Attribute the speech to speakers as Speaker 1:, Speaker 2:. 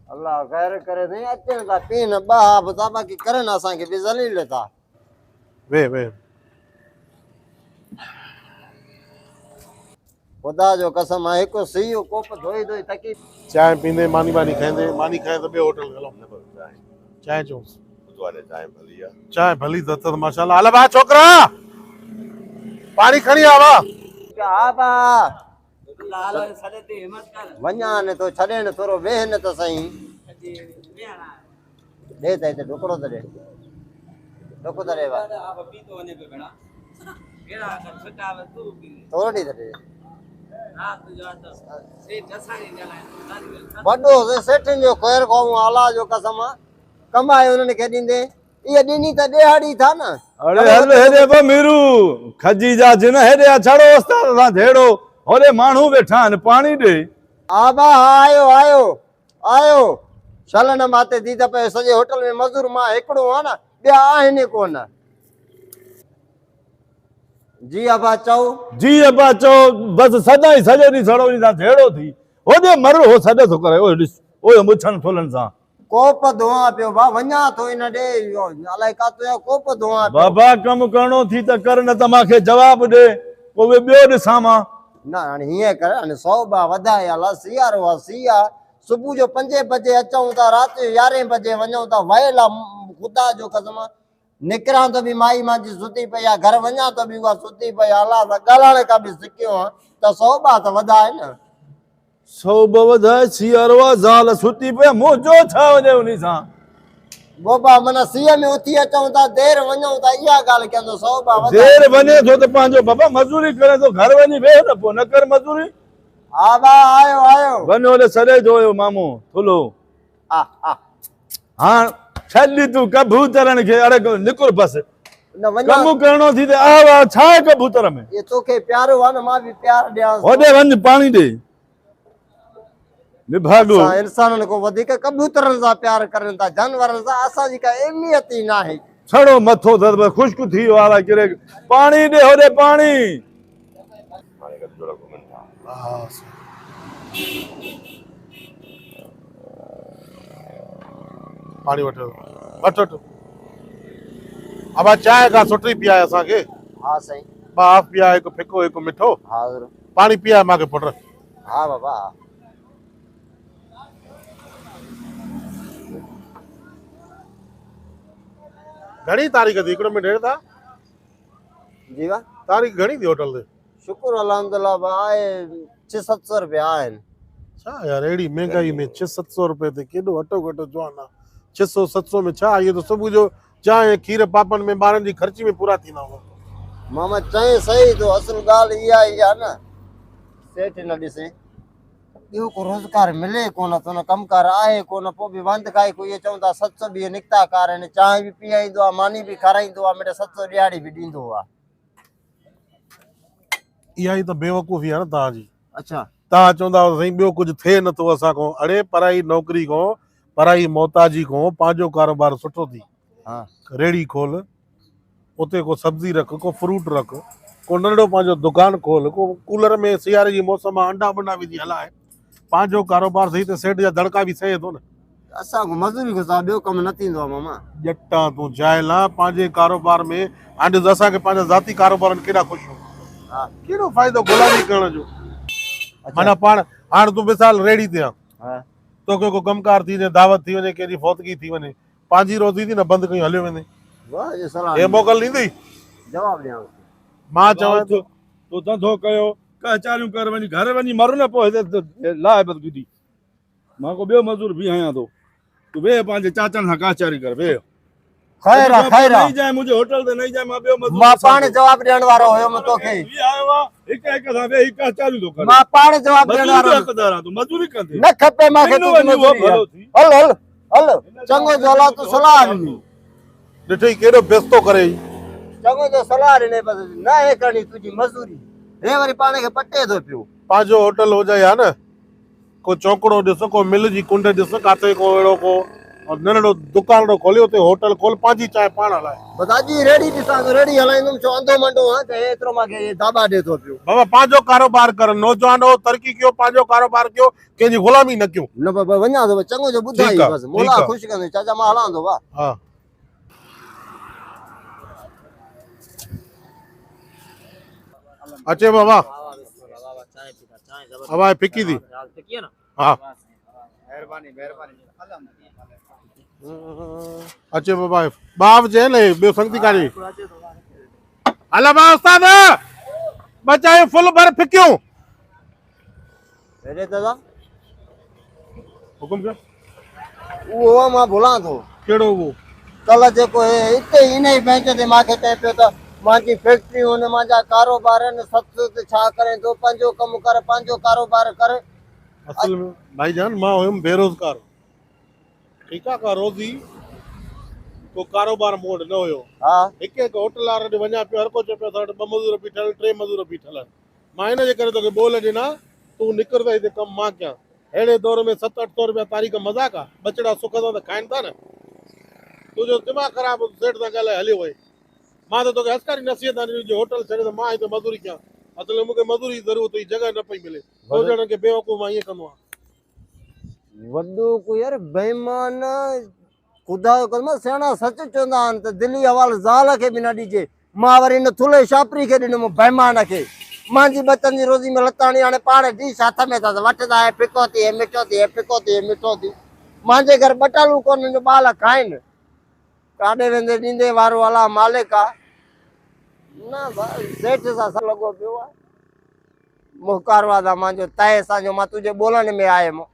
Speaker 1: अल्लाह खैर करे नहीं अचन था पीन बा बता बाकी करन असा के भी जलील था
Speaker 2: वे वे
Speaker 1: खुदा जो कसम है को सीयो कोप धोई धोई तकी
Speaker 2: चाय पींदे मानी खाइंदे मानी खाए तो बे होटल हलो चाय चो
Speaker 3: बुधवारे चाय भली आहे
Speaker 2: चाय भली त माशाल्लाह हल बा छोकरा पानी खणी आवा
Speaker 1: क्या बा लाल सडे ते हिम्मत कर वन्या ने तो छडे ने थोरो वेह ने तो सही दे ते ढोकड़ो दे ढोको दे बा आप पी तो वने पे भेणा केड़ा कर छटावे तू पी थोड़ी दे रात जो तो से जसानी जला बडो से सेठन जो खैर को आला जो कसम कमाए उन्होंने के दींदे ये दिनी त देहाड़ी था ना
Speaker 4: अरे हल हेरे बमीरू खजी जा जिन हेरे छड़ो उस्ताद सा धेड़ो होरे मानू बैठा न पानी दे
Speaker 1: आबा आयो आयो आयो शलन माते दी त पे सजे होटल में मजदूर मा एकड़ो आ ना बे आने कोन जी अबा चाओ
Speaker 4: जी अबा चो बस सदा ही सजो नी छड़ो नी सा धेड़ो थी ओदे मर हो सदे तो करे ओ ॾिस ओ मुछन थोलन सा
Speaker 1: कोप धोआ पियो बा वन्या तो इन दे अलाए का तो कोप धोआ
Speaker 4: बाबा कम करणो थी त कर न त माखे जवाब दे को वे बियो ॾिसां मां
Speaker 1: ना हिए कर अने 100 बा वधाए अला सियारो आ सिया सुबह जो 5 बजे अचूं ता रात जो 11 बजे वञूं ता वयला खुदा जो कसम निकरा तो भी माई मां जी सुती पया घर वञा तो भी वा सुती पया अला सा गालाने का भी सिक्यो त 100 बा त वधाए न
Speaker 4: 100 बवधाए सियारवा जाल सुती पे मोजो छा वने उनी सा
Speaker 1: बोबा मना सीए में उठी अचूं ता देर वञूं ता इया गाल केंदो 100 बा वधाए
Speaker 4: देर वने तो त पांजो बाबा मजूरी करे तो घर वनी बे न पो न कर मजूरी
Speaker 1: आबा आयो आयो
Speaker 4: वनो ले सरे जोयो मामू थुलो
Speaker 1: आ आ
Speaker 4: हां छली तू कबूतरन के अरे निकुर बस
Speaker 1: न वञा
Speaker 4: कम करणो थी ते आवा छा कबूतर में
Speaker 1: ये तोखे प्यारो आ न मां भी प्यार दियां
Speaker 4: ओदे वन पानी दे निभागो
Speaker 1: इंसानन को वधिक कबूतरन सा प्यार करन ता जानवरन सा असा जी का अहमियत ही ना है
Speaker 4: छड़ो मथो दर्द खुश्क थी वाला किरे पानी दे होदे पानी
Speaker 3: हाणे गॾु जोड़ा घुमनि था
Speaker 2: पानी वठो वठ अब चाय का सुठी पिया असा के
Speaker 1: हां सही
Speaker 2: हाफ पिया एक फिको एक मिठो
Speaker 1: हां
Speaker 2: पानी पिया माके पुट
Speaker 1: हां बाबा
Speaker 2: घणी तारीख थी हिकिड़ो में ढेर था
Speaker 1: जी वा
Speaker 2: तारीख घणी थी होटल ते
Speaker 1: शुक्र अल्हम्दुलिल्लाह भाई 600-700 रुपया आहिन
Speaker 2: छा यार एड़ी महंगाई में 600-700 रुपए ते केडो अटो घटो जवान 600-700 में छा ये तो सुबह जो चाय खीर पापन में ॿारनि जी ख़र्ची में पूरा थींदा हो
Speaker 1: मामा चई सही तो असल गाल इया ही आ ना सेठ न ॾिसे ॿियो को रोजगार मिले कोन तो न कमकार आहे कोन पोइ बि बंदि खाई कोई ये चवंदा 700 बि निकिता कार आहिनि चांहि बि पीआईंदो आहे मानी बि खाराईंदो आहे मिटे 700 ॾियारी बि ॾींदो आहे
Speaker 2: इहा ई त बेवकूफ़ी आहे न तव्हांजी
Speaker 1: अच्छा
Speaker 2: तव्हां चवंदा हो साईं ॿियो कुझु थिए नथो असां खां अड़े पढ़ाई नौकिरी खां पढ़ाई मोहताजी खां पंहिंजो कारोबार सुठो थी
Speaker 1: हाँ
Speaker 2: रेड़ी खोल उते को सब्जी रख को फ्रूट रख को नंढो पंहिंजो दुकान खोल को कूलर में सियारे जी मौसम आहे अंडा बंडा विझी हलाए पंहिंजो कारोबार सही त सेठ जा दड़का बि सहे थो न
Speaker 1: असां को मज़दूरी को सा ॿियो कमु न थींदो आहे मामा
Speaker 2: ॼटा तूं जाइल आहे पंहिंजे कारोबार में हाणे असांखे पंहिंजा ज़ाती कारोबारनि केॾा ख़ुशि हो
Speaker 1: हा
Speaker 2: कहिड़ो फ़ाइदो गुलामी करण जो माना पाण हाणे तूं मिसाल रेड़ी ते आहे
Speaker 1: हा
Speaker 2: तोखे को कमकार थी वञे दावत थी वञे कंहिंजी फौतगी थी वञे पंहिंजी रोज़ी थी न बंदि कयूं हलियो वेंदे
Speaker 1: वाह ये सलाह
Speaker 2: हे मोकल ॾींदी
Speaker 1: जवाब ॾियां
Speaker 2: मां चवां थो
Speaker 4: तो धंधो कयो कचारियूं कर वनी घर वनी मर न पो लाए बद गुदी मां को बियो मजदूर भी आया तो तू वे पांजे चाचन सा कचारी कर वे
Speaker 1: खैर
Speaker 4: नहीं जाए मुझे होटल ते नहीं जाए मां बियो मजदूर
Speaker 1: मां पाण जवाब ॾियण वारो हुयो मैं तोखे
Speaker 4: भी आयो आ एक एक सा वे एक चालू तो कर
Speaker 1: मां पाण जवाब ॾियण वारो
Speaker 4: मजदूरी हकदार आ तू मजदूरी कर दे
Speaker 1: न खपे मांखे
Speaker 4: इनो
Speaker 1: तूं
Speaker 4: वञी वो
Speaker 1: मजदूरी
Speaker 4: भलो
Speaker 1: आहे।
Speaker 4: थी
Speaker 1: हल हल हल चङो जो अला तूं सलाह ॾिनी
Speaker 2: ॾिठई केॾो बेस्तो करे
Speaker 1: चङो जो सलाह ॾिने बस न हे करणी तुंहिंजी मज़दूरी हे वरी पाण खे पटे थो पियो
Speaker 2: पंहिंजो होटल हुजे या न को चौकड़ो ॾिस को मिल जी कुंड ॾिस काथे को अहिड़ो को और नंढड़ो दुकान खोलियो ते होटल खोल पंहिंजी चांहि पाण हलाए
Speaker 1: बदाजी रेडी ॾिसां रेडी हलाईंदुमि छो अंधो मंडो हां त एतिरो मूंखे दाबा ॾे थो पियो
Speaker 2: बाबा पंहिंजो कारोबार कर नौजवान हो तरक़ी कयो पंहिंजो कारोबार कयो कंहिंजी गुलामी न कयो
Speaker 1: न बाबा वञा थो चङो जो ॿुधाई
Speaker 2: ठीकु आहे,
Speaker 1: बसि
Speaker 2: ठीकु
Speaker 1: मोला
Speaker 2: आहे।
Speaker 1: ख़ुशि कंदे चाचा मां हलां थो वाह
Speaker 2: हा अचे बाबा हवा फिकी थी हा अचे बाबा बाप जे न ॿियो संगती कान्हे हला बा उस्ताद बचाए फुल भर फिकियूं
Speaker 1: अरे दादा
Speaker 2: हुकुम कर
Speaker 1: उहो मां भुलां थो
Speaker 2: कहिड़ो वो
Speaker 1: कल्ह जेको हिते इन ई बेंच ते मूंखे चए पियो त मुंहिंजी फैक्ट्रियूं आहिनि मुंहिंजा कारोबार आहिनि सत छा करे थो पंहिंजो कमु कर पंहिंजो कारोबार कर
Speaker 2: असल में भाईजान मां हुयुमि बेरोज़गार ठीकु आहे का रोज़ी को कारोबार मूं वटि न हुयो
Speaker 1: हा
Speaker 2: हिकु हिकु होटल वारे ॾे वञा पियो हर को चए पियो असां वटि 2 मज़दूर बीठल 3 मज़दूर बीठल आहिनि मां हिन जे करे तोखे ॿोल ॾिना तूं निकिर त हिते कमु मां कयां अहिड़े दौर में 700-800 रुपया तारीख़ मज़ाक आहे बचड़ा सुख सां त खाइनि था न तुंहिंजो दिमाग़ ख़राबु सेठ सां ॻाल्हाए हलियो वई मां त तोखे अस्कारी नसीहत ॾिनी जो होटल छॾे त मां हिते मज़दूरी कयां असल में मूंखे मज़दूरी जी ज़रूरत हुई जॻह न पई मिले 2 ॼणनि खे बेवकूफ़ मां ईअं कंदो आहियां
Speaker 1: वॾो को यार बेईमान ख़ुदा जो कसम सियाणा सच चवंदा आहिनि त दिल्ली हवाल ज़ाल खे बि न ॾिजे मां वरी हिन थुले छापरी खे ॾिनमि बेईमान खे मुंहिंजी बचनि जी रोज़ी में लताणी हाणे पाण डिश हथ में अथसि वठंदा ऐं फिको थी मिठो थी फिको थी मिठो थी मुंहिंजे घर ॿटालू कोन जो ॿाल खाइनि काॾे वेंदे ॾींदे वारो अला मालिक आहे न भाई सेठ सां लॻो पियो आहे मुहकारवादा मुंहिंजो तय सां जो मां तुंहिंजे ॿोलण में आयुमि